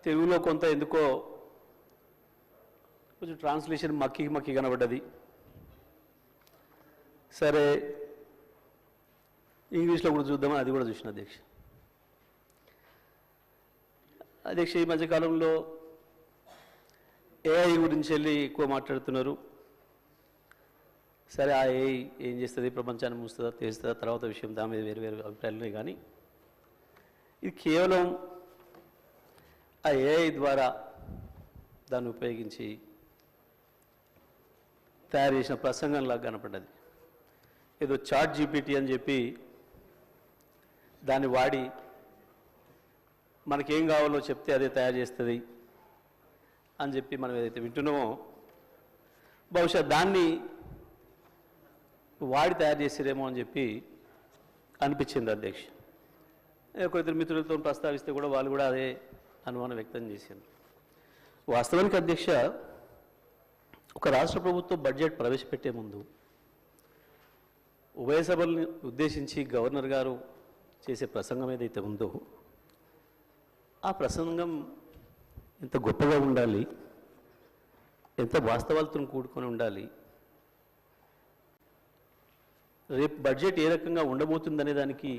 తెలుగులో కొంత ఎందుకో కొంచెం ట్రాన్స్లేషన్ మక్కి కనబడ్డది. సరే ఇంగ్లీష్లో కూడా చూద్దామని అది కూడా చూసిన అధ్యక్ష ఈ మధ్యకాలంలో ఏఐ గురించి వెళ్ళి ఎక్కువ మాట్లాడుతున్నారు. సరే ఆ ఏఐ ఏం చేస్తుంది, ప్రపంచాన్ని మూస్తుందా తెస్తుందా తర్వాత విషయం, దాని మీద వేరు వేరు అభిప్రాయాలు ఉన్నాయి. కానీ ఇది కేవలం ఆ ఏఐ ద్వారా దాన్ని ఉపయోగించి తయారు చేసిన ప్రసంగంలాగా కనపడ్డది. ఏదో చాట్ జీపీటీ అని చెప్పి దాన్ని వాడి మనకేం కావాలో చెప్తే అదే తయారు చేస్తుంది అని చెప్పి మనం ఏదైతే వింటున్నామో బహుశా దాన్ని వాడి తయారు చేసారేమో అని చెప్పి అనిపించింది అధ్యక్ష. ఒకరిద్దరు మిత్రులతో ప్రస్తావిస్తే కూడా వాళ్ళు కూడా అదే అనుమానం వ్యక్తం చేశారు. వాస్తవానికి అధ్యక్ష ఒక రాష్ట్ర ప్రభుత్వం బడ్జెట్ ప్రవేశపెట్టే ముందు ఉభయ సభల్ని ఉద్దేశించి గవర్నర్ గారు చేసే ప్రసంగం ఏదైతే ఉందో ఆ ప్రసంగం ఎంత గొప్పగా ఉండాలి, ఎంత వాస్తవాలతో కూడుకొని ఉండాలి, రేపు బడ్జెట్ ఏ రకంగా ఉండబోతుందనే దానికి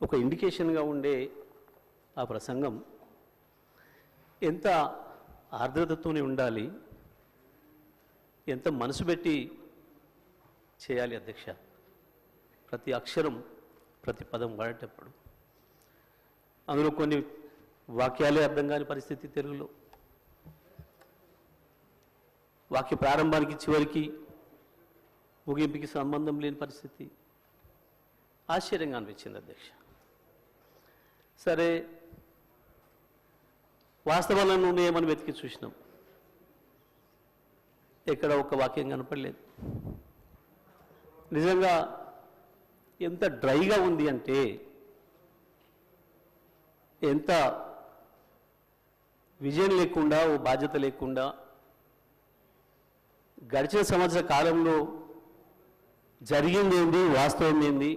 ఒక ఇండికేషన్గా ఉండే ఆ ప్రసంగం ఎంత ఆర్ద్రతతోనే ఉండాలి, ఎంత మనసు పెట్టి చేయాలి అధ్యక్ష. ప్రతి అక్షరం ప్రతి పదం వాడేటప్పుడు అందులో కొన్ని వాక్యాలే అర్థం కాని పరిస్థితి, తెలుగులో వాక్య ప్రారంభానికి చివరికి ముగింపుకి సంబంధం లేని పరిస్థితి ఆశ్చర్యంగా అనిపించింది అధ్యక్ష. సరే వాస్తవాలను ఉన్నాయేమని వెతికి చూసినాం, ఎక్కడ ఒక వాక్యం కనపడలేదు. నిజంగా ఎంత డ్రైగా ఉంది అంటే, ఎంత విజన్ లేకుండా ఓ బాధ్యత లేకుండా గడిచిన సంవత్సర కాలంలో జరిగింది ఏంది, వాస్తవం ఏంది,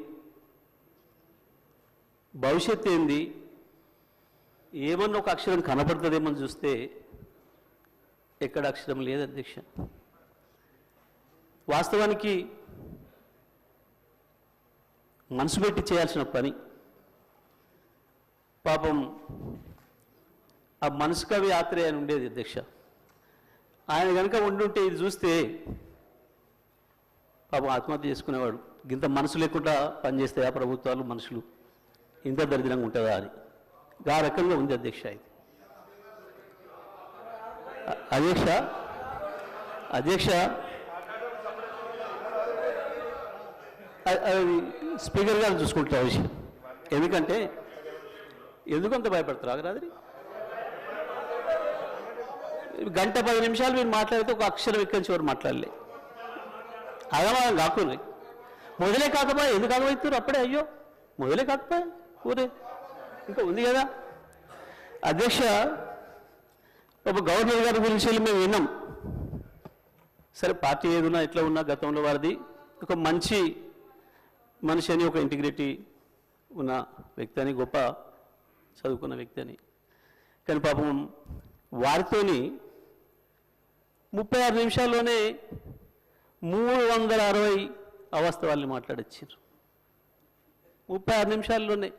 భవిష్యత్తు ఏంది, ఏమన్నా ఒక అక్షరం కనపడుతుందేమని చూస్తే ఎక్కడ అక్షరం లేదు అధ్యక్ష. వాస్తవానికి మనసు పెట్టి చేయాల్సిన పని పాపం ఆ మనసు కవి ఆత్రేయ అని ఉండేది అధ్యక్ష. ఆయన కనుక ఉండుంటే ఇది చూస్తే పాపం ఆత్మహత్య చేసుకునేవాడు. ఇంత మనసు లేకుండా పనిచేస్తాయా ప్రభుత్వాలు, మనుషులు ఇంత దరిద్రంగా ఉంటుందా అని ఆ రకంగా ఉంది అధ్యక్ష. ఇది అధ్యక్ష స్పీకర్ గారు చూసుకుంటారు ఆ విషయం. ఎందుకంటే ఎందుకంత భయపడతారు ఆగరాది. గంట 10 నిమిషాలు మీరు మాట్లాడితే ఒక అక్షరం ఎక్కడి చివరి మాట్లాడలే. అగమాగం కాకుండా మొదలే కాకపోయా, ఎందుకు ఆగమవుతారు అప్పుడే? అయ్యో మొదలే కాకపోయా ఊరే ఇంకా ఉంది కదా అధ్యక్ష. ఒక గవర్నర్ గారి గురించి మేము విన్నాం. సరే పార్టీ ఏదున్నా ఎట్లా ఉన్నా గతంలో వారిది ఒక మంచి మనిషి అని, ఒక ఇంటిగ్రిటీ ఉన్న వ్యక్తి అని, గొప్ప చదువుకున్న వ్యక్తి అని. కానీ పాపం వారితోని 36 నిమిషాల్లోనే 360 అవాస్తవాల్ని మాట్లాడొచ్చారు. 36 నిమిషాల్లోనే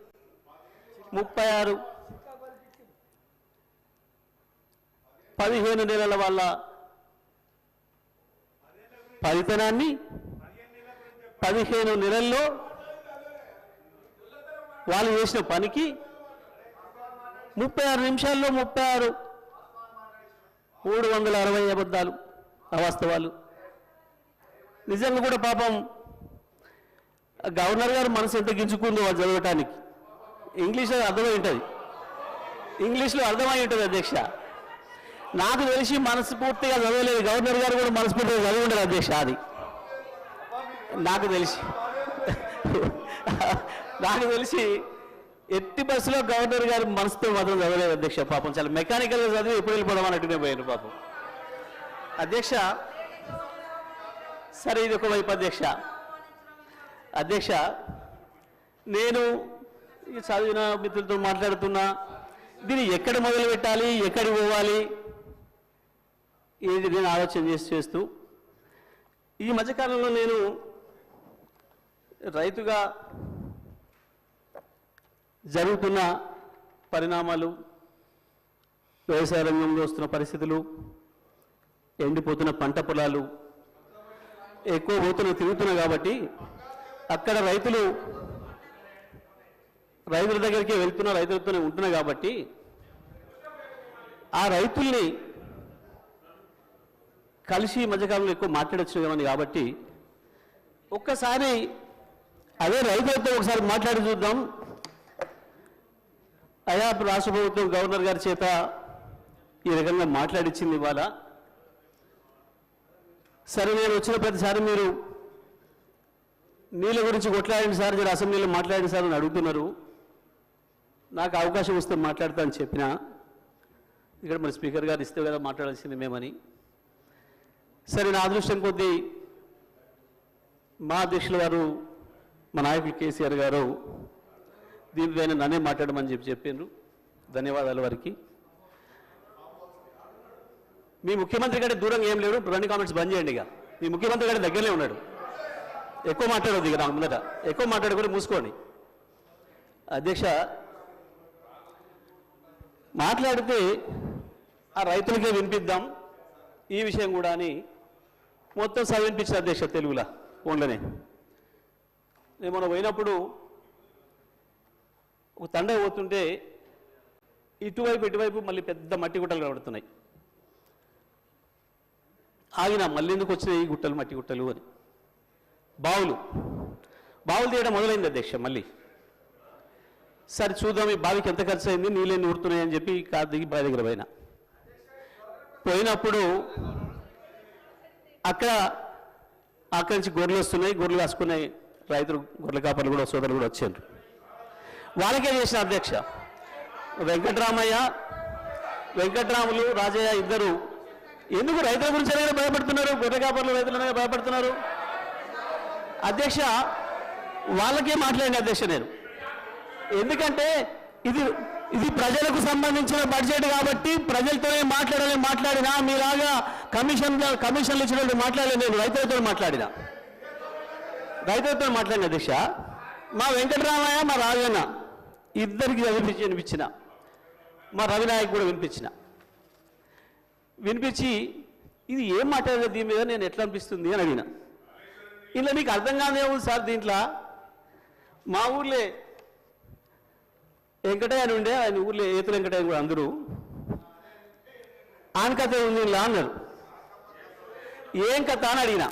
36 15 నెలల వాళ్ళ ఫలితనాన్ని 15 నెలల్లో వాళ్ళు చేసిన పనికి 36 నిమిషాల్లో 360 అబద్ధాలు, అవాస్తవాలు. నిజంగా కూడా పాపం గవర్నర్ గారు మనసు ఎంత గింజుకుందో వాళ్ళు చదవటానికి. ఇంగ్లీష్లో అర్థమై ఉంటుంది, ఇంగ్లీష్లో అర్థమై ఉంటుంది అధ్యక్ష. నాకు తెలిసి మనస్ఫూర్తిగా చదవలేదు, గవర్నర్ గారు కూడా మనస్ఫూర్తిగా చదివి ఉండదు అధ్యక్ష. అది నాకు తెలిసి ఎట్టి బస్సులో గవర్నర్ గారు మనసుతో మాత్రం చదవలేదు అధ్యక్ష. పాపం చాలా మెకానికల్గా చదివి ఎప్పుడు వెళ్ళిపోదాం అన్నట్టునే పోయాను పాపం అధ్యక్ష. సరే ఇది ఒకవైపు అధ్యక్ష నేను చదివిన మిత్రులతో మాట్లాడుతున్నా, దీన్ని ఎక్కడ మొదలు పెట్టాలి, ఎక్కడికి పోవాలి, ఇది నేను ఆలోచన చేస్తూ ఈ మధ్యకాలంలో నేను రైతుగా జరుగుతున్న పరిణామాలు, వ్యవసాయ రంగంలో వస్తున్న పరిస్థితులు, ఎండిపోతున్న పంట పొలాలు ఎక్కువ తిరుగుతున్నాయి కాబట్టి అక్కడ రైతుల దగ్గరికి వెళ్తున్న రైతులతోనే ఉంటున్నాయి కాబట్టి ఆ రైతుల్ని కలిసి ఈ మధ్యకాలంలో ఎక్కువ మాట్లాడొచ్చు కాబట్టి ఒక్కసారి అదే రైతులతో ఒకసారి మాట్లాడి చూద్దాం. అయా రాష్ట్ర ప్రభుత్వం గవర్నర్ గారి చేత ఈ రకంగా మాట్లాడించింది ఇవాళ. సరే, నేను వచ్చిన ప్రతిసారి మీరు నీళ్ళ గురించి కొట్లాడండి సార్, మీరు అసెంబ్లీలో మాట్లాడండి సార్ అని అడుగుతున్నారు. నాకు అవకాశం వస్తే మాట్లాడతా అని చెప్పిన, ఇక్కడ మరి స్పీకర్ గారు ఇస్తే కదా మాట్లాడాల్సింది మేమని. సరే, నా అదృష్టం కొద్దీ మా అధ్యక్షుల గారు, మా నాయకులు కేసీఆర్ గారు దీనిపైన నన్నే మాట్లాడమని చెప్పారు. ధన్యవాదాలు వారికి. మీ ముఖ్యమంత్రి కంటే దూరంగా ఏం లేడు, రెండు కామెంట్స్ బంద్ చేయండి. ఇక మీ ముఖ్యమంత్రి కంటే దగ్గరనే ఉన్నాడు. ఎక్కువ మాట్లాడవద్దు, ఇక నాకు ముందట ఎక్కువ మాట్లాడుకొని మూసుకోండి. అధ్యక్ష, మాట్లాడితే ఆ రైతులకే వినిపిద్దాం ఈ విషయం కూడా అని మొత్తం వినిపించిన అధ్యక్ష తెలుగులా ఫోన్లోనే. నేను మొన్న పోయినప్పుడు ఒక తండ పోతుంటే ఇటువైపు మళ్ళీ పెద్ద మట్టి గుట్టలు కనబడుతున్నాయి. ఆగిన మళ్ళీ ఎందుకు వచ్చినాయి ఈ గుట్టలు, మట్టి గుట్టలు అని. బావులు తీయడం మొదలైంది అధ్యక్ష. మళ్ళీ సరే చూద్దాం ఈ బావికి ఎంత ఖర్చు అయింది, నీళ్ళని ఊరుతున్నాయని చెప్పి కారు దిగి బావి దగ్గర పోయినప్పుడు అక్కడి నుంచి గొర్రెలు వస్తున్నాయి, గొర్రెలు కాసుకున్నాయి రైతులు, గొర్రెల కాపర్లు కూడా సోదరులు కూడా వచ్చారు. వాళ్ళకే చేసిన అధ్యక్ష. వెంకట్రాములు రాజయ్య ఇద్దరు ఎందుకు రైతుల గురించి భయపడుతున్నారు, గొర్రె కాపర్లు రైతులనే భయపడుతున్నారు అధ్యక్ష. వాళ్ళకే మాట్లాడిన అధ్యక్ష నేను. ఎందుకంటే ఇది ప్రజలకు సంబంధించిన బడ్జెట్ కాబట్టి ప్రజలతోనే మాట్లాడినా మీలాగా కమిషన్లు ఇచ్చినట్టు మాట్లాడలేదు. నేను రైతులతో మాట్లాడిన అధ్యక్ష. మా వెంకటరామయ్య, మా రాజన్న ఇద్దరికి వినిపించిన, మా రవినాయక్ కూడా వినిపించి ఇది ఏం మాట్లాడలేదు దీని మీద, నేను ఎట్లా అనిపిస్తుంది అని అడిగిన. ఇలా మీకు అర్థం కాదే ఉంది సార్, దీంట్లో మా ఊర్లే వెంకటయ్య అని ఉండే, ఆయన ఊర్లో ఏతుల వెంకటయ్య కూడా అందరూ ఆయన కథ ఉంది ఇలా అన్నారు. ఏం కథ అని అడిగిన.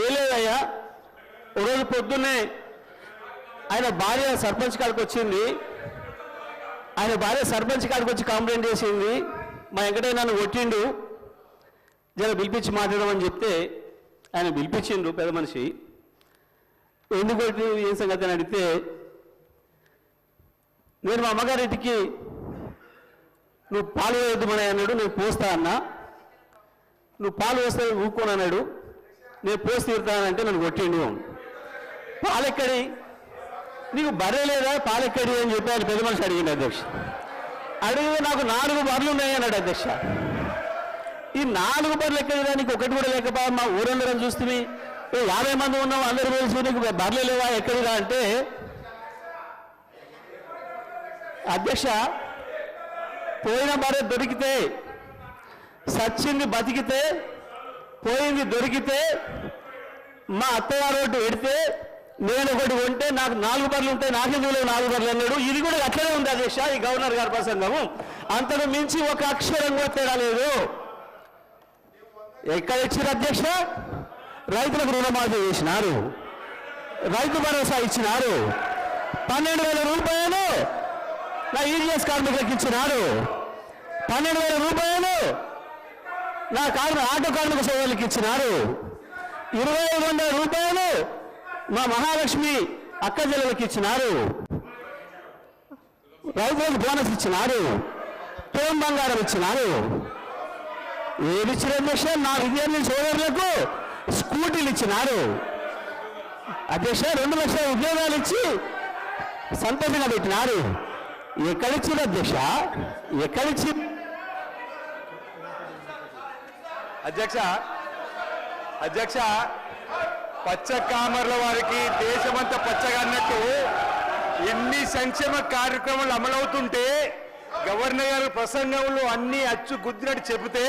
ఏ లేదయ్యా, ఒకరోజు పొద్దున్నే ఆయన భార్య సర్పంచ్ కాడికి వచ్చింది. ఆయన భార్య సర్పంచ్ కాడికి వచ్చి కంప్లైంట్ చేసింది, మా వెంకటయ్య నన్ను కొట్టిండు, జర పిలిపించి మాట్లాడమని చెప్తే ఆయన పిలిపించిండు పెద్ద మనిషి. ఎందుకు కొట్టి ఏం సంగతి అని అడిగితే, నేను మా అమ్మగారింటికి నువ్వు పాలు వేయద్దుమని అన్నాడు, నేను పోస్తా అన్నా. నువ్వు పాలు వేస్తే ఊక్కోని అన్నాడు, నేను పోసి తీరుతానంటే నన్ను కొట్టిండు. పాలెక్కడి, నీకు బర్రె లేదా పాలెక్కడి అని చెప్పి ఆయన పెద్ద మనిషి అడిగింది అధ్యక్ష. అడిగితే నాకు 4 బర్రెలు ఉన్నాయి అన్నాడు అధ్యక్ష. ఈ 4 బర్రెలు ఎక్కడిదా, నీకు ఒకటి కూడా లేకపోయా, మా ఊరందరం చూస్తే 50 మంది ఉన్నాం, అందరూ తెలిసి నీకు బర్రెలు లేవా ఎక్కడిదా అంటే, అధ్యక్ష పోయిన బర్రె దొరికితే, సచ్చింది బతికితే, పోయింది దొరికితే, మా అత్తగారు ఒకటి పెడితే నేను ఒకటి కొంటే నాకు 4 బర్రెలు ఉంటాయి, నాకెందుకు 4 బర్రెలు అన్నాడు. ఇది కూడా అట్లనే ఉంది అధ్యక్ష ఈ గవర్నర్ గారి ప్రసంగము. అంతకు మించి ఒక అక్షరం కూడా తేడా లేదు. ఎక్కడ ఇచ్చారు అధ్యక్ష? రైతులకు రుణమాఫీ చేసినారు, రైతు భరోసా ఇచ్చినారు, 12,000 రూపాయలు నా ఈజీఎస్ కార్మికులకు ఇచ్చినారు, 12,000 రూపాయలు నా ఆటో కార్మిక సోదరులకు ఇచ్చినారు, 2,500 రూపాయలు మా మహాలక్ష్మి అక్క చెల్లెలకు ఇచ్చినారు, రైతులకు బోనస్ ఇచ్చినారు, తోం బంగారం ఇచ్చినారు. ఏది ఇచ్చిన అధ్యక్ష? నా విద్యార్థి సోదరులకు స్కూటీలు ఇచ్చినారు అధ్యక్ష. 2 లక్షల ఉద్యోగాలు ఇచ్చి సంతోషంగా పెట్టినారు. ఎక్కడిచ్చిన అధ్యక్ష ఎక్కడిచ్చి అధ్యక్ష అధ్యక్ష పచ్చ కామర్ల వారికి దేశమంతా పచ్చగా అన్నట్టు ఎన్ని సంక్షేమ కార్యక్రమాలు అమలవుతుంటే గవర్నర్ గారి ప్రసంగంలో అన్ని అచ్చు గుద్దినట్టు చెబితే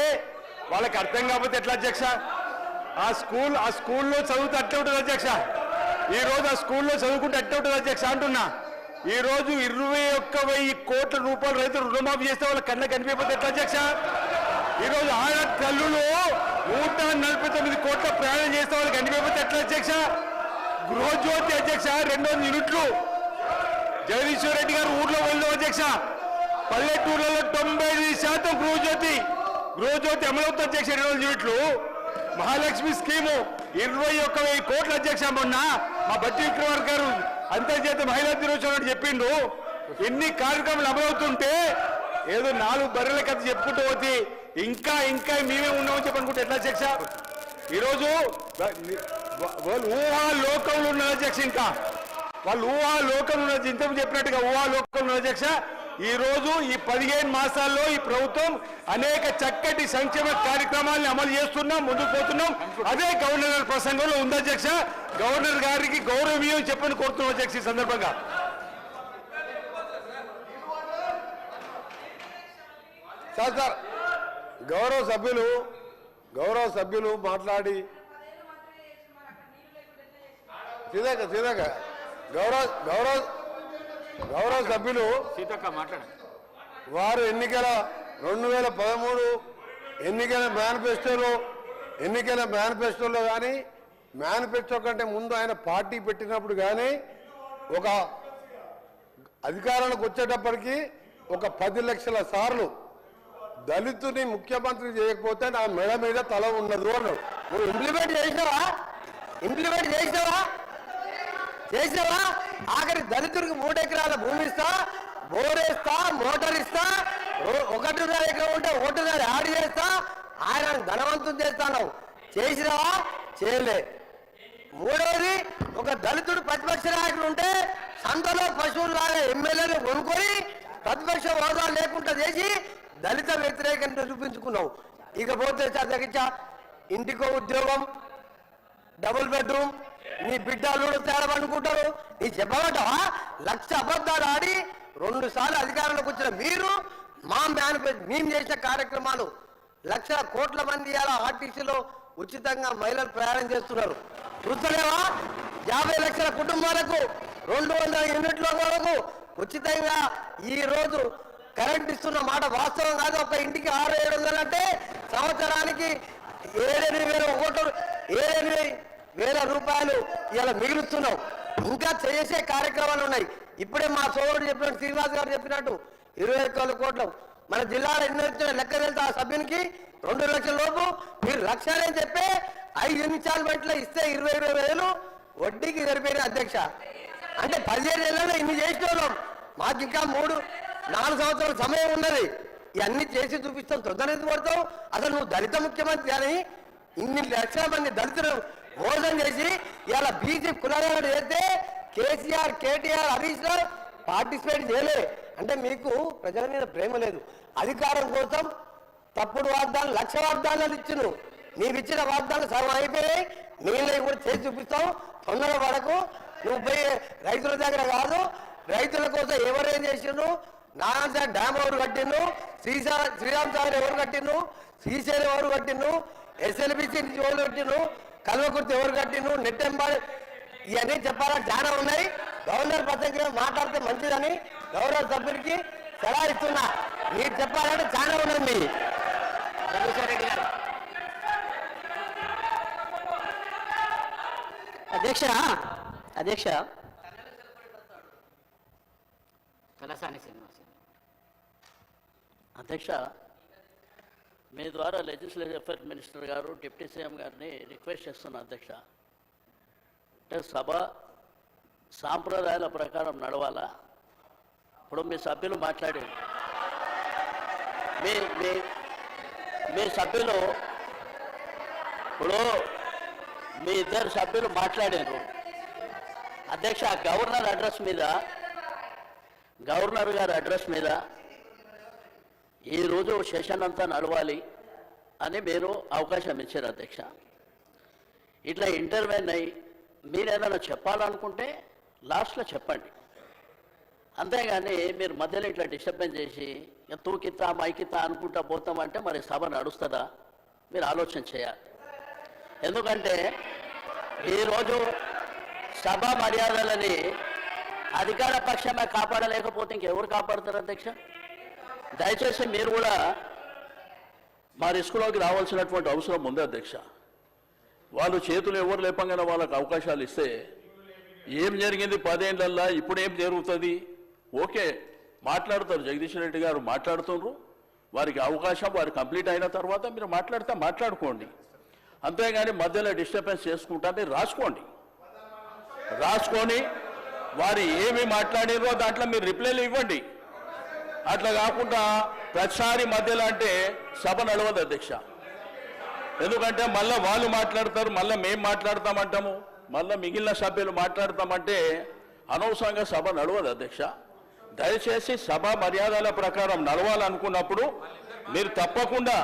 వాళ్ళకి అర్థం కాకపోతే ఎట్లా అధ్యక్ష? ఆ స్కూల్లో చదువుతూ అట్టే ఉంటుంది అధ్యక్ష. ఈ రోజు ఆ స్కూల్లో చదువుకుంటే అట్టే ఉంటుంది అధ్యక్ష అంటున్నా. ఈ రోజు 21,000 కోట్ల రూపాయలు రైతులు రుణమాఫీ చేస్తే వాళ్ళ కళ్ళ కనిపించకపోతే ఎట్లా అధ్యక్ష? ఈ రోజు ఆడ తల్లులు 149 కోట్ల ప్రయాణం చేస్తే వాళ్ళకి కనిపించకపోతే ఎట్లా అధ్యక్ష? గృహజ్యోతి అధ్యక్ష 200 యూనిట్లు జగదీశ్వర్ రెడ్డి గారు ఊర్లో వెళ్దాం అధ్యక్ష. పల్లెటూర్లలో 95% గృహజ్యోతి అమలవుతుంది అధ్యక్ష. 200 యూనిట్లు మహాలక్ష్మి స్కీము 21,000 కోట్ల అధ్యక్ష. మొన్న మా బట్టి విక్రమార్క గారు అంతర్జాతీయ మహిళా దినోత్సవం చెప్పిండు. ఎన్ని కార్యక్రమాలు అమలవుతుంటే ఏదో 4 బర్రెల కథ చెప్పుకుంటూ పోతే ఇంకా మేమే ఉన్నామని చెప్పనుకుంటే ఎట్లా అధ్యక్ష? ఈరోజు వాళ్ళు ఊహాలోకంలో ఉన్నారు అధ్యక్ష. ఇంకా వాళ్ళు ఊహాలోకంలో ఉన్నది ఇంతకు చెప్పినట్టుగా ఊహాలోకంలో ఉన్న అధ్యక్ష. ఈ రోజు ఈ 15 మాసాల్లో ఈ ప్రభుత్వం అనేక చక్కటి సంక్షేమ కార్యక్రమాలను అమలు చేస్తున్నాం, ముందుకు పోతున్నాం. అదే గవర్నర్ గారి ప్రసంగంలో ఉంది అధ్యక్ష. గవర్నర్ గారికి గౌరవీయం చెప్పని కోరుతున్నాం అధ్యక్ష. ఈ సందర్భంగా సార్ గౌరవ సభ్యులు మాట్లాడి సీతక్క గౌరవ సభ్యులు వారు 2013 ఎన్నికల మేనిఫెస్టోలో కానీ మేనిఫెస్టో కంటే ముందు ఆయన పార్టీ పెట్టినప్పుడు కానీ ఒక అధికారానికి వచ్చేటప్పటికి ఒక 10 లక్షల సార్లు దళితుని ముఖ్యమంత్రి చేయకపోతే నా మెడ మీద తల ఉండదు అన్నాడు. నువ్వు ఇంప్లిమెంట్ చేసినావా? ఆఖరి దళితుడికి 3 ఎకరాల భూమి ఇస్తా, బోరేస్తా, మోటార్ ఇస్తా, 1.5 ఎకరం ఉంటే 1.5 యాడ్ చేస్తా, ఆయన ధనవంతం చేస్తాను. చేసినావా? చేయలే. మూడవది, ఒక దళితుడు ప్రతిపక్ష నాయకుడు ఉంటే సంతలో పశువులాగా ఎమ్మెల్యేలు కొనుక్కొని ప్రతిపక్ష హోదా లేకుండా చేసి దళిత వ్యతిరేకంగా చూపించుకున్నావు. ఇకపోతే తగ్గించ ఇంటికో ఉద్యోగం, డబుల్ బెడ్రూమ్, నీ బిడ్డలు తేడమనుకుంటారు. నీ చెప్పమంటావా? 1,00,000 అబద్ధాలు ఆడి 2 సార్లు అధికారంలోకి వచ్చిన మీరు మేము చేసిన కార్యక్రమాలు 1,00,000 కోట్ల మంది ఇలా ఆర్టీసీలో ఉచితంగా మహిళలు ప్రయాణం చేస్తున్నారు. చూస్తలేవా? 50 లక్షల కుటుంబాలకు 200 యూనిట్ల వరకు ఉచితంగా ఈ రోజు కరెంట్ ఇస్తున్న మాట వాస్తవం కాదు. ఒక ఇంటికి 600-700 అంటే సంవత్సరానికి 7,000 రూపాయలు ఇలా మిగులుస్తున్నాం. ఇంకా చేసే కార్యక్రమాలు ఉన్నాయి. ఇప్పుడే మా సోదరుడు చెప్పినట్టు, శ్రీనివాస్ గారు చెప్పినట్టు 21 కోట్లు మన జిల్లాలో ఎన్ని వచ్చిన లెక్క తెలుసు. ఆ సభ్యునికి 2 లక్షల లోపు మీరు 1,00,000 అని చెప్పి 5 ఇన్స్టాల్మెంట్లో ఇస్తే 20,000 వడ్డీకి సరిపోయిన అధ్యక్ష. అంటే 15 ఏళ్ళలో ఇన్ని చేసిన వాళ్ళం. మాకు ఇంకా 3-4 సంవత్సరాల సమయం ఉన్నది. ఇవన్నీ చేసి చూపిస్తాం. తొందరగా పడతావు. అసలు నువ్వు దళిత ముఖ్యమంత్రి అని ఇన్ని లక్షల మంది దళితులు మోసం చేసి ఇలా బీజేపీ కులాలను చేస్తే కేసీఆర్, కేటీఆర్, హరీష్ రావు పార్టిసిపేట్ చేయలే. అంటే మీకు ప్రజల మీద ప్రేమ లేదు. అధికారం కోసం తప్పుడు వాగ్దానాలు, 1,00,000 వాగ్దానాలు ఇచ్చిన నీవు ఇచ్చిన వాగ్దానాలు సగం అయిపోయాయి. మిగిలినవి కూడా చేసి చూపిస్తాం. తొందర పడకు. నువ్వు పోయి రైతుల దగ్గర కాదు, రైతుల కోసం ఎవరేం చేసిండ్రు, నారాయణ డ్యామ్ ఎవరు కట్టిండ్రు, శ్రీరామ్ సాగర్ ఎవరు కట్టిండ్రు, శ్రీశైలం ఎవరు కట్టిండ్రు, SLBC ఎవరు కట్టిండ్రు, కల్వకుర్తి ఎవరు కట్టిండ్రు, నెట్టెంబాడు, ఇవన్నీ చెప్పాలని చాలా ఉన్నాయి. గవర్నర్ ప్రసంగం మాట్లాడితే మంచిదని గౌరవ సభ్యుడికి సలహా ఇస్తున్నా. మీరు చెప్పాలంటే చాలా ఉన్నది. రెడ్డి గారు అధ్యక్ష అధ్యక్ష మీ ద్వారా లెజిస్లేటివ్ అఫైర్స్ మినిస్టర్ గారు, డిప్యూటీ సీఎం గారిని రిక్వెస్ట్ చేస్తున్నా అధ్యక్ష. అంటే సభ సాంప్రదాయాల ప్రకారం నడవాలా. ఇప్పుడు మీ సభ్యులు మాట్లాడారు, మీ సభ్యులు ఇప్పుడు మీ 2 సభ్యులు మాట్లాడారు అధ్యక్ష. గవర్నర్ అడ్రస్ మీద గవర్నర్ గారి అడ్రస్ మీద ఈరోజు సెషన్ అంతా నడవాలి అని మీరు అవకాశం ఇచ్చారు అధ్యక్ష. ఇట్లా ఇంటర్వ్యూన్ అయ్యి మీరు ఏదైనా చెప్పాలనుకుంటే లాస్ట్లో చెప్పండి, అంతేగాని మీరు మధ్యలో ఇట్లా డిస్టర్బెన్స్ చేసి తూకితా మైకితా అనుకుంటా పోతామంటే మరి సభ నడుస్తుందా? మీరు ఆలోచన చేయాలి. ఎందుకంటే ఈరోజు సభ మర్యాదలని అధికార పక్షమే కాపాడలేకపోతే ఇంకెవరు కాపాడుతారు అధ్యక్ష? దయచేసి మీరు కూడా మా రిస్కులోకి రావాల్సినటువంటి అవసరం ఉంది అధ్యక్ష. వాళ్ళు చేతులు ఎవరు లేపంగానే వాళ్ళకి అవకాశాలు ఇస్తే ఏం జరిగింది 10 ఏళ్ళల్లో, ఇప్పుడు ఏం జరుగుతుంది? ఓకే, మాట్లాడతారు, జగదీష్ రెడ్డి గారు మాట్లాడుతున్నారు, వారికి అవకాశం వారు కంప్లీట్ అయిన తర్వాత మీరు మాట్లాడితే మాట్లాడుకోండి, అంతేగాని మధ్యలో డిస్టర్బెన్స్ చేసుకుంటా మీరు రాసుకొని వారు ఏమి మాట్లాడినో దాంట్లో మీరు రిప్లైలు ఇవ్వండి. అట్లా కాకుండా ప్రతిసారి మధ్యలో అంటే సభ నడవదు అధ్యక్ష. ఎందుకంటే మళ్ళీ వాళ్ళు మాట్లాడతారు, మళ్ళీ మేము మాట్లాడతామంటాము, మళ్ళీ మిగిలిన సభ్యులు మాట్లాడతామంటే అనవసరంగా సభ నడవదు అధ్యక్ష. దయచేసి సభ మర్యాదల ప్రకారం నడవాలనుకున్నప్పుడు మీరు తప్పకుండా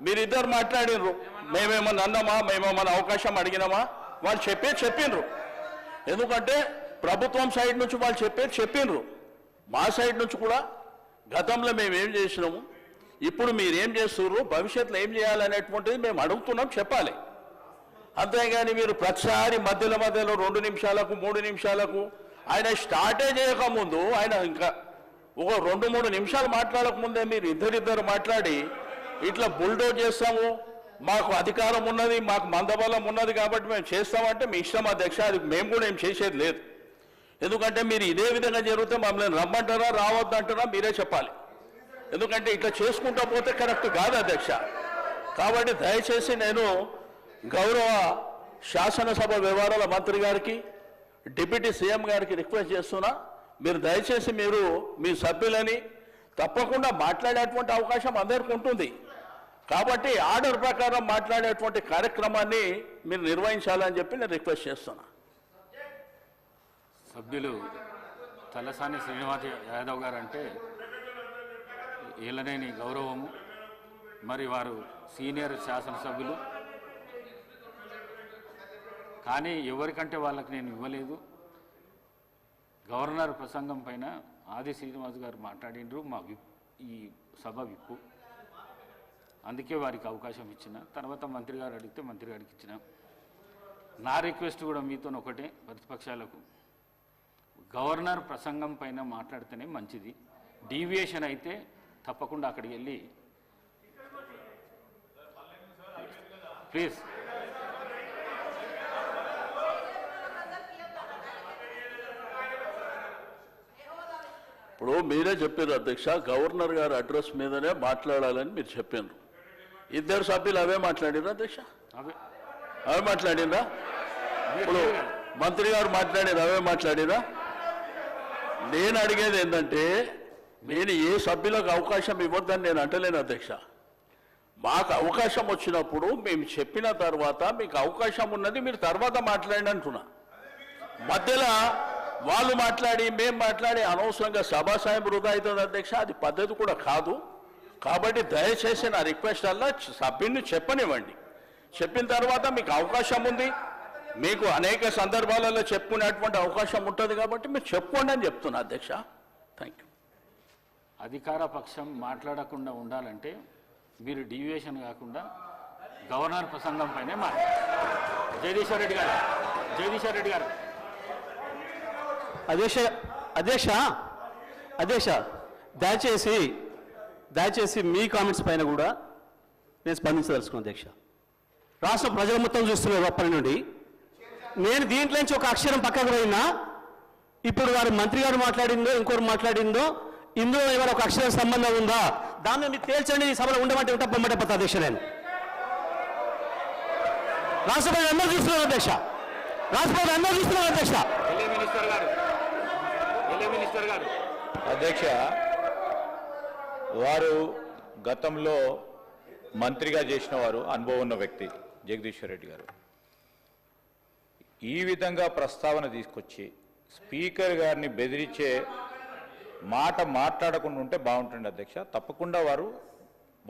మీరిద్దరు మాట్లాడినరు, మేమేమన్నా అన్నామా, మేమేమన్నా అవకాశం అడిగినామా, వాళ్ళు చెప్పిండ్రు. ఎందుకంటే ప్రభుత్వం సైడ్ నుంచి వాళ్ళు చెప్పిండ్రు, మా సైడ్ నుంచి కూడా గతంలో మేము ఏం చేసినాము, ఇప్పుడు మీరేం చేస్తున్నారు, భవిష్యత్తులో ఏం చేయాలనేటువంటిది మేము అడుగుతున్నాం, చెప్పాలి. అంతేగాని మీరు ప్రతిసారి మధ్యలో 2 నిమిషాలకు 3 నిమిషాలకు ఆయన స్టార్టే చేయకముందు ఆయన ఇంకా ఒక 2-3 నిమిషాలు మాట్లాడకముందే మీరు ఇద్దరిద్దరు మాట్లాడి ఇట్లా బుల్డోజ్ చేస్తాము, మాకు అధికారం ఉన్నది, మాకు మందబలం ఉన్నది కాబట్టి మేము చేస్తామంటే మీ ఇష్టం అధ్యక్ష. అది మేము కూడా ఏం చేసేది లేదు. ఎందుకంటే మీరు ఇదే విధంగా జరిగితే మమ్మల్ని రమ్మంటారా రావద్దంటారా మీరే చెప్పాలి. ఎందుకంటే ఇట్లా చేసుకుంటా పోతే కరెక్ట్ కాదు అధ్యక్ష. కాబట్టి దయచేసి నేను గౌరవ శాసనసభ వ్యవహారాల మంత్రి గారికి, డిప్యూటీ సీఎం గారికి రిక్వెస్ట్ చేస్తున్నా, మీరు దయచేసి మీరు మీ సభ్యులని తప్పకుండా మాట్లాడేటువంటి అవకాశం అందరికీ ఉంటుంది. కాబట్టి ఆర్డర్ ప్రకారం మాట్లాడేటువంటి కార్యక్రమాన్ని మీరు నిర్వహించాలని చెప్పి నేను రిక్వెస్ట్ చేస్తున్నా. సభ్యులు తలసాని శ్రీనివాస్ యాదవ్ గారు అంటే ఏలనేని గౌరవము, మరి వారు సీనియర్ శాసనసభ్యులు, కానీ ఎవరికంటే వాళ్ళకి నేను ఇవ్వలేదు. గవర్నర్ ప్రసంగం పైన ఆది శ్రీనివాస్ గారు మాట్లాడినరు, మా ఈ సభ విప్పు, అందుకే వారికి అవకాశం ఇచ్చిన. తర్వాత మంత్రి గారు అడిగితే మంత్రి గారికి ఇచ్చిన. నా రిక్వెస్ట్ కూడా మీతో ఒకటే, ప్రతిపక్షాలకు గవర్నర్ ప్రసంగం పైన మాట్లాడితేనే మంచిది. డీవియేషన్ అయితే తప్పకుండా అక్కడికి వెళ్ళి ప్లీజ్ ఇప్పుడు మీరే చెప్పారు అధ్యక్ష, గవర్నర్ గారి అడ్రస్ మీదనే మాట్లాడాలని మీరు చెప్పారు. ఇద్దరు సభ్యులు అవే మాట్లాడిరా అధ్యక్ష? అవే మాట్లాడిరా? ఇప్పుడు మంత్రి గారు మాట్లాడారు, అవే మాట్లాడిరా? నేను అడిగేది ఏంటంటే, నేను ఏ సభ్యులకు అవకాశం ఇవ్వద్దని నేను అంటలేను అధ్యక్ష. మాకు అవకాశం వచ్చినప్పుడు మేము చెప్పిన తర్వాత మీకు అవకాశం ఉన్నది, మీరు తర్వాత మాట్లాడండి అంటున్నా. మధ్యలో వాళ్ళు మాట్లాడి మేము మాట్లాడి అనవసరంగా సభాసాయం వృధా అవుతుంది అధ్యక్ష, అది పద్ధతి కూడా కాదు. కాబట్టి దయచేసి నా రిక్వెస్ట్ అలా సభ్యుని చెప్పనివ్వండి, చెప్పిన తర్వాత మీకు అవకాశం ఉంది, మీకు అనేక సందర్భాలలో చెప్పుకునేటువంటి అవకాశం ఉంటుంది కాబట్టి మీరు చెప్పుకోండి అని చెప్తున్నా అధ్యక్ష. Thank you. అధికార పక్షం మాట్లాడకుండా ఉండాలంటే మీరు డీవియేషన్ కాకుండా గవర్నర్ ప్రసంగం పైనే జగదీశ్వర్ రెడ్డి గారు అధ్యక్ష దయచేసి మీ కామెంట్స్ పైన కూడా నేను స్పందించదలుచుకున్నాను అధ్యక్ష. రాష్ట్ర ప్రజల మొత్తం చూస్తున్నారు అప్పటి నుండి. నేను దీంట్లోంచి ఒక అక్షరం పక్కకు పోయినా, ఇప్పుడు వారు మంత్రి గారు మాట్లాడిందో ఇంకోరు మాట్లాడిందో ఇందులో ఏమైనా ఒక అక్షరం సంబంధం ఉందా, దాన్ని మీరు తేల్చండి. ఈ సభలో ఉండమంటే ఉంటా, పొమ్మంటే పోతా అధ్యక్ష. నేను రాష్ట్ర ప్రజలు అందరూ చూస్తున్నారు అధ్యక్ష, అధ్యక్ష, వారు గతంలో మంత్రిగా చేసిన వారు, అనుభవం ఉన్న వ్యక్తి జగదీశ్వర్ రెడ్డి గారు. ఈ విధంగా ప్రస్తావన తీసుకొచ్చి స్పీకర్ గారిని బెదిరించే మాట మాట్లాడకుండా ఉంటే బాగుంటుంది అధ్యక్ష. తప్పకుండా వారు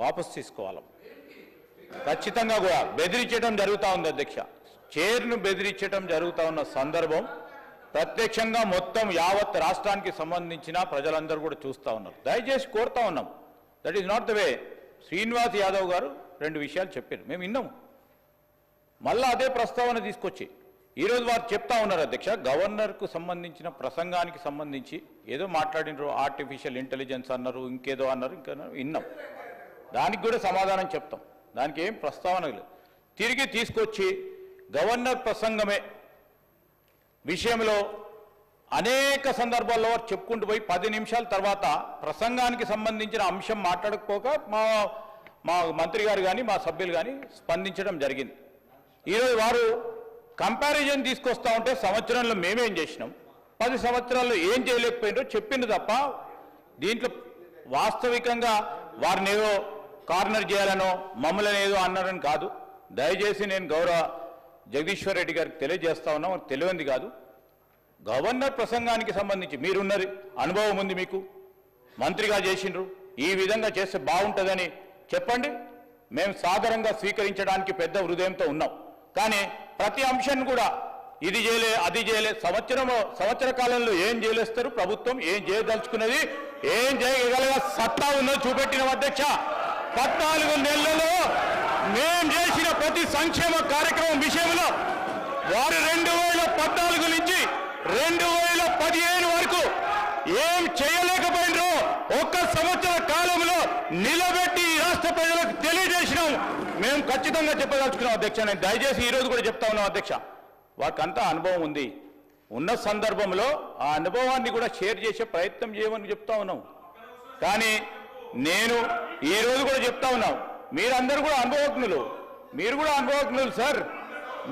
వాపసు తీసుకోవాలి. ఖచ్చితంగా కూడా బెదిరించడం జరుగుతూ ఉంది అధ్యక్ష. చైర్ను బెదిరించడం జరుగుతూ ఉన్న సందర్భం ప్రత్యక్షంగా మొత్తం యావత్ రాష్ట్రానికి సంబంధించిన ప్రజలందరూ కూడా చూస్తూ ఉన్నారు. దయచేసి కోరుతా ఉన్నాం, that is not the way. Srinivas Yadav గారు 2 విషయాలు చెప్పారు, మేము విన్నాము. మళ్ళా అదే ప్రస్తావన తీసుకొచ్చి ఈరోజు వారు చెప్తా ఉన్నారు అధ్యక్ష, గవర్నర్కు సంబంధించిన ప్రసంగానికి సంబంధించి ఏదో మాట్లాడినారు, ఆర్టిఫిషియల్ ఇంటెలిజెన్స్ అన్నారు, ఇంకేదో అన్నారు, ఇంకా విన్నాం. దానికి కూడా సమాధానం చెప్తాం, దానికి ఏం ప్రస్తావన లేదు. తిరిగి తీసుకొచ్చి గవర్నర్ ప్రసంగమే విషయంలో అనేక సందర్భాల్లో చెప్పుకుంటూ పోయి 10 నిమిషాల తర్వాత ప్రసంగానికి సంబంధించిన అంశం మాట్లాడకపోక మా మంత్రి గారు కానీ మా సభ్యులు కానీ స్పందించడం జరిగింది. ఈరోజు వారు కంపారిజన్ తీసుకొస్తా ఉంటే సంవత్సరంలో మేమేం చేసినాం, 10 సంవత్సరాల్లో ఏం చేయలేకపోయినారో చెప్పింది తప్ప దీంట్లో వాస్తవికంగా వారిని ఏదో కార్నర్ చేయాలనో మమ్మల్ని ఏదో అన్నారని కాదు. దయచేసి నేను గౌరవ జగదీశ్వర్ రెడ్డి గారికి తెలియజేస్తా ఉన్నాం, తెలియంది కాదు. గవర్నర్ ప్రసంగానికి సంబంధించి మీరున్నది అనుభవం ఉంది, మీకు మంత్రిగా చేసిండ్రు, ఈ విధంగా చేస్తే బాగుంటుందని చెప్పండి, మేము సాధారణంగా స్వీకరించడానికి పెద్ద హృదయంతో ఉన్నాం. కానీ ప్రతి అంశాన్ని కూడా ఇది చేయలే అది చేయలే, సంవత్సర కాలంలో ఏం చేయలేస్తారు, ప్రభుత్వం ఏం చేయదలుచుకున్నది, ఏం చేయగల సత్తా ఉందో చూపెట్టిన అధ్యక్ష. 14 నెలలలో మేం చేసిన ప్రతి సంక్షేమ కార్యక్రమం విషయంలో వారు 2014 నుంచి 2015 వరకు ఏం చేయలేకపోయినరో 1 సంవత్సర కాలంలో నిలబెట్టి రాష్ట్ర ప్రజలకు తెలియజేసినాం. మేము ఖచ్చితంగా చెప్పదలుచుకున్నాం అధ్యక్ష. నేను దయచేసి ఈరోజు కూడా చెప్తా ఉన్నాం అధ్యక్ష, వారికంతా అనుభవం ఉంది. ఉన్న సందర్భంలో ఆ అనుభవాన్ని కూడా షేర్ చేసే ప్రయత్నం చేయమని చెప్తా ఉన్నాం. కానీ నేను ఈరోజు కూడా చెప్తా ఉన్నాం, మీరందరూ కూడా అనుభవజ్ఞులు, మీరు కూడా అనుభవజ్ఞులు సార్.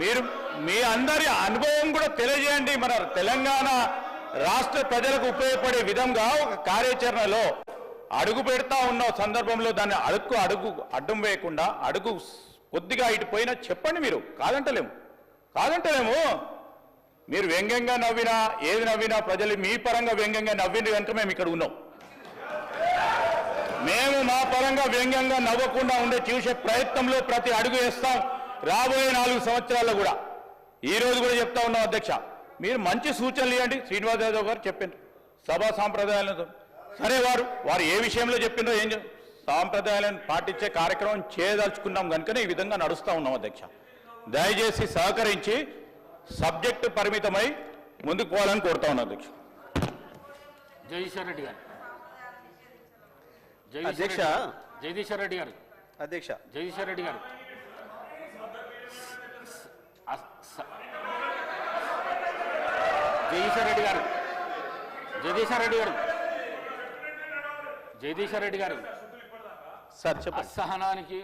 మీరు మీ అందరి అనుభవం కూడా తెలియజేయండి. మన తెలంగాణ రాష్ట్ర ప్రజలకు ఉపయోగపడే విధంగా ఒక కార్యాచరణలో అడుగు పెడతా ఉన్న సందర్భంలో దాన్ని అడుగు అడ్డం వేయకుండా అడుగు కొద్దిగా ఇటు పోయినా చెప్పండి. మీరు కాదంటలేము. మీరు వ్యంగ్యంగా నవ్వినా ఏది నవ్వినా ప్రజలు మీ పరంగా వ్యంగ్యంగా నవ్వింది కనుక మేము ఇక్కడ ఉన్నాం. మేము మా పరంగా వ్యంగ్యంగా నవ్వకుండా ఉండే చూసే ప్రయత్నంలో ప్రతి అడుగు వేస్తాం. రాబోయే 4 సంవత్సరాల్లో కూడా ఈ రోజు కూడా చెప్తా ఉన్నాం అధ్యక్ష, మీరు మంచి సూచనలు ఇవ్వండి. శ్రీనివాస్ యాదవ్ గారు చెప్పారు సభా సాంప్రదాయాలను, సరే వారు ఏ విషయంలో చెప్పిండ్రో ఏం సాంప్రదాయాలను పాటించే కార్యక్రమం చేయదలుచుకున్నాం కనుకనే ఈ విధంగా నడుస్తూ ఉన్నాం అధ్యక్ష. దయచేసి సహకరించి సబ్జెక్టు పరిమితమై ముందుకు పోవాలని కోరుతా ఉన్నాం అధ్యక్ష. జగదీశ్వర్ రెడ్డి గారు, అధ్యక్ష. జగదీశ్వర్ రెడ్డి గారు, అధ్యక్ష. జగదీశ్వర్ రెడ్డి గారు, జగదీశ్వర్ రెడ్డి గారు, జగదీశ్వర్ రెడ్డి గారు, జగదీశ్వర్ రెడ్డి గారు, సార్ చెప్పండి. అసహనానికి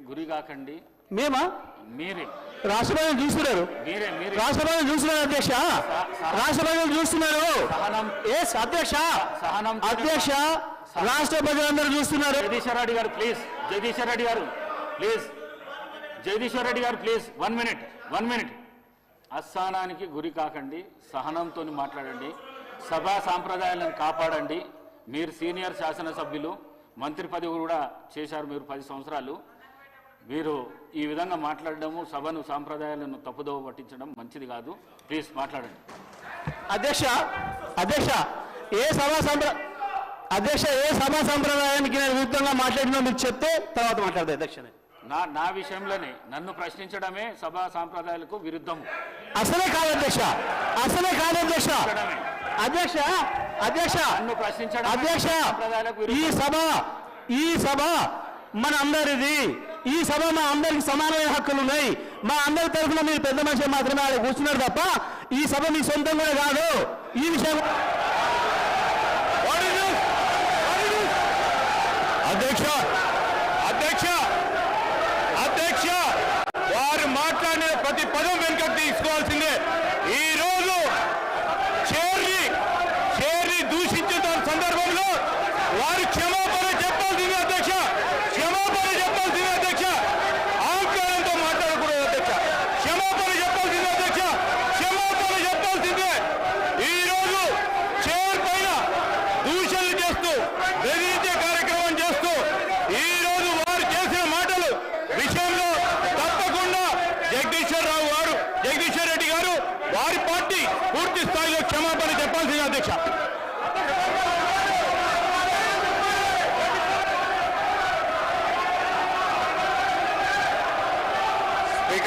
గురి కాకండి. మేమా? మీరే రాష్ట్రపతిని చూస్తున్నారు, రాష్ట్రపతిని చూస్తున్నారు అధ్యక్ష, రాష్ట్రపతిని చూస్తున్నారు. అధ్యక్ష, అధ్యక్ష, రాష్ట్ర ప్రజలందరూ చూస్తున్నారు. జగదీశ్వర్ రెడ్డి గారు ప్లీజ్, జగదీశ్వర్ రెడ్డి గారు ప్లీజ్, జగదీశ్వర్ రెడ్డి గారు ప్లీజ్ 1 మినిట్. అసహనానికి గురి కాకండి, సహనంతో మాట్లాడండి, సభా సాంప్రదాయాలను కాపాడండి. మీరు సీనియర్ శాసనసభ్యులు, మంత్రి పదవి కూడా చేశారు మీరు 10 సంవత్సరాలు. మీరు ఈ విధంగా మాట్లాడడము, సభను సాంప్రదాయాలను తప్పుదోవ పట్టించడం మంచిది కాదు. ప్లీజ్ మాట్లాడండి. అధ్యక్ష, ఏ సభా సంప్రదాయానికి నేను విరుద్ధంగా మాట్లాడినా మీరు చెప్తే తర్వాత మాట్లాడదు అధ్యక్ష. నా విషయంలోనే నన్ను ప్రశ్నించడమే సభా సాంప్రదాయాలకు విరుద్ధము. అసలే కాదు అధ్యక్ష, నన్ను ప్రశ్నించడం అధ్యక్ష, ఈ సభ మన అందరిది. ఈ సభ మా అందరికి సమానమైన హక్కులు ఉన్నాయి. మా అందరి తరఫున మీరు పెద్ద మనిషి మాత్రమే ఆడ కూర్చున్నారు తప్ప ఈ సభ మీ సొంతం కూడా కాదు. ఈ విషయం అధ్యక్ష వారు మాట్లాడిన ప్రతి పదం వెనుకకు తీసుకోవాల్సిందే. ఈ రోజు చైర్ని దూషించిన సందర్భంలో వారు క్షమాపణ చెప్పాల్సిందే అధ్యక్ష, ఆంకారంతో మాట్లాడకూడదు అధ్యక్ష, క్షమాపణ చెప్పాల్సిందే. ఈ రోజు చైర్ పైన దూషణ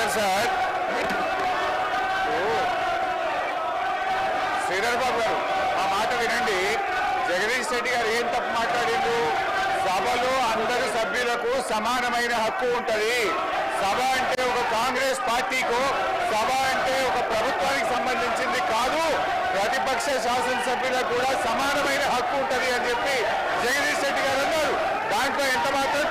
స్పీకర్ సార్, శ్రీధర్ బాబు గారు ఆ మాట వినండి. జగదీష్ రెడ్డి గారు ఏం తప్పు మాట్లాడిండ్రు? సభలో అందరు సభ్యులకు సమానమైన హక్కు ఉంటది. సభ అంటే ఒక కాంగ్రెస్ పార్టీకు, సభ అంటే ఒక ప్రభుత్వానికి సంబంధించింది కాదు, ప్రతిపక్ష శాసనసభ్యులకు కూడా సమానమైన హక్కు ఉంటది అని చెప్పి జగదీష్ రెడ్డి గారు అన్నారు. దాంట్లో ఎంత మాత్రం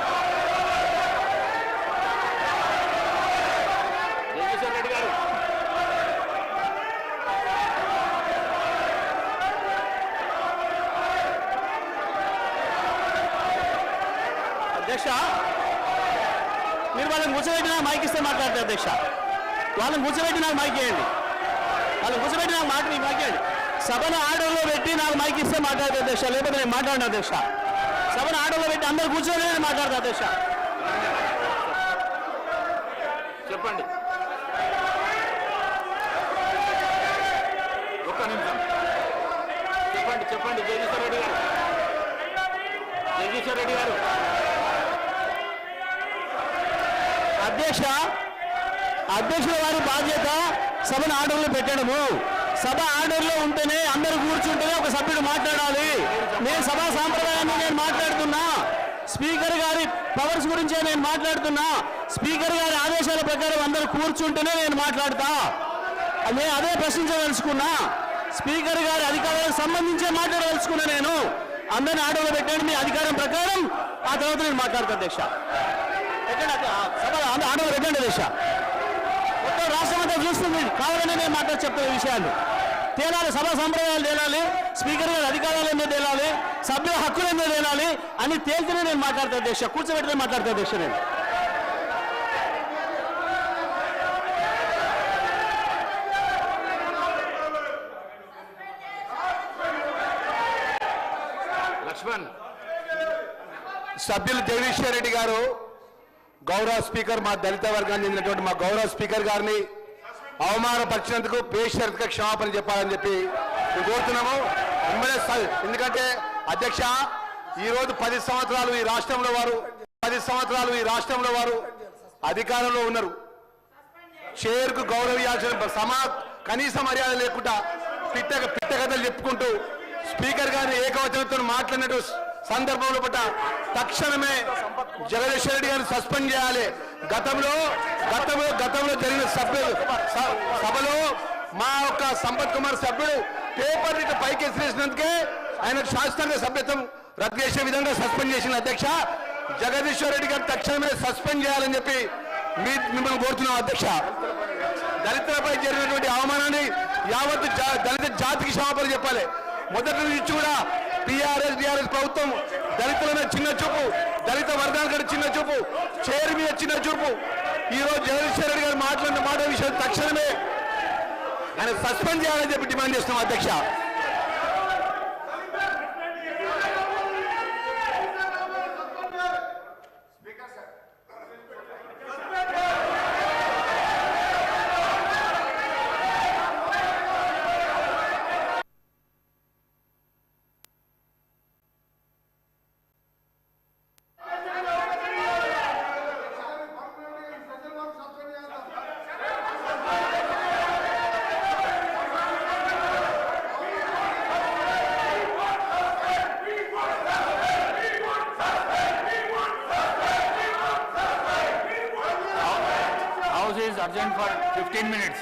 జగదీశ్వర్ రెడ్డి గారు అధ్యక్ష, మీరు వాళ్ళని కూర్చోబెట్టి నాకు మైక్ ఇస్తే మాట్లాడతారు అధ్యక్ష. వాళ్ళని కూర్చోబెట్టి నాకు మైక్ ఇవ్వండి. వాళ్ళని కూర్చోబెట్టి నాకు మైక్ ఇవ్వండి. సభను ఆర్డర్లో పెట్టి నాకు మైక్ ఇస్తే మాట్లాడతారు అధ్యక్ష, లేకపోతే నేను మాట్లాడిన అధ్యక్ష. సభను ఆర్డర్లో పెట్టి అందరూ కూర్చోబెట్టి నేను మాట్లాడతా అధ్యక్ష. చెప్పండి. ఒక్క నిమిషం చెప్పండి. చెప్పండి జగదీశ్వర్ రెడ్డి గారు. జగదీశ్వర్ రెడ్డి గారు. అధ్యక్షుల వారి బాధ్యత సభను ఆర్డర్లో పెట్టడము. సభ ఆర్డర్లో ఉంటేనే అందరూ కూర్చుంటేనే ఒక సభ్యుడు మాట్లాడాలి. నేను సభా సాంప్రదాయాన్ని నేను మాట్లాడుతున్నా. స్పీకర్ గారి పవర్స్ గురించే నేను మాట్లాడుతున్నా. స్పీకర్ గారి ఆదేశాల ప్రకారం అందరూ కూర్చుంటేనే నేను మాట్లాడతా. నేను అదే ప్రశ్నించదలుచుకున్నా. స్పీకర్ గారి అధికారాలకు సంబంధించే మాట్లాడదలుచుకున్నా. నేను అందరిని ఆర్డర్లో పెట్టండి మీ అధికారం ప్రకారం, ఆ తర్వాత నేను మాట్లాడతా అధ్యక్ష. సభ ఆర్డర్ పెట్టండి అధ్యక్ష. మొత్తం రాష్ట్రం అంతా చూస్తుంది. కావాలని నేను మాట్లాడి చెప్తున్న విషయాలు తేలాలి. సభా సంప్రదాయాలు తేలాలి. స్పీకర్ గారి అధికారాలు ఏందో తేలాలి. సభ్యుల హక్కులు ఏందో తేలాలి అని తేలితేనే నేను మాట్లాడతా అధ్యక్ష. కూర్చోబెడితే మాట్లాడతా అధ్యక్ష. నేను లక్ష్మణ్ సభ్యులు జగదీశ్వర్ రెడ్డి గారు, గౌరవ స్పీకర్, మా దళిత వర్గానికి చెందినటువంటి మా గౌరవ స్పీకర్ గారిని అవమానపరిచినందుకు బేషరతుగా క్షమాపణ చెప్పాలని చెప్పి మేము కోరుతున్నాము. ఎందుకంటే అధ్యక్ష, ఈరోజు 10 సంవత్సరాలు ఈ రాష్ట్రంలో వారు అధికారంలో ఉన్నారు. చైర్కు గౌరవించాల్సిన కనీస మర్యాద లేకుండా పిట్ట కథలు చెప్పుకుంటూ స్పీకర్ గారిని ఏకవచనంతో మాట్లాడినట్టు సందర్భంలో పట్ల తక్షణమే జగదీశ్వర్ రెడ్డి గారిని సస్పెండ్ చేయాలి. గతంలో జరిగిన సభలో మా యొక్క సంపత్ కుమార్ సభ్యుడు పేపర్ ఇట్లా పైకి ఎసిరేసినందుకే ఆయనకు శాశ్వతంగా సభ్యత్వం రద్దు చేసే విధంగా సస్పెండ్ చేసిన అధ్యక్ష. జగదీశ్వర్ రెడ్డి గారు తక్షణమే సస్పెండ్ చేయాలని చెప్పి మిమ్మల్ని కోరుతున్నాం అధ్యక్ష. దళితులపై జరిగినటువంటి అవమానాన్ని యావత్ దళిత జాతికి క్షమాపణ చెప్పాలి. మొదటి నుంచి కూడా టీఆర్ఎస్ ప్రభుత్వం దళితుల మీద చిన్న చూపు, దళిత వర్గాల చిన్న చూపు, చైర్ మీద చిన్న చూపు. ఈరోజు జగదీశ్వర్ రెడ్డి గారు మాట్లాడిన మాట విషయం తక్షణమే ఆయన సస్పెండ్ చేయాలని చెప్పి డిమాండ్ చేస్తున్నాం అధ్యక్ష. House is urgent for 15 minutes.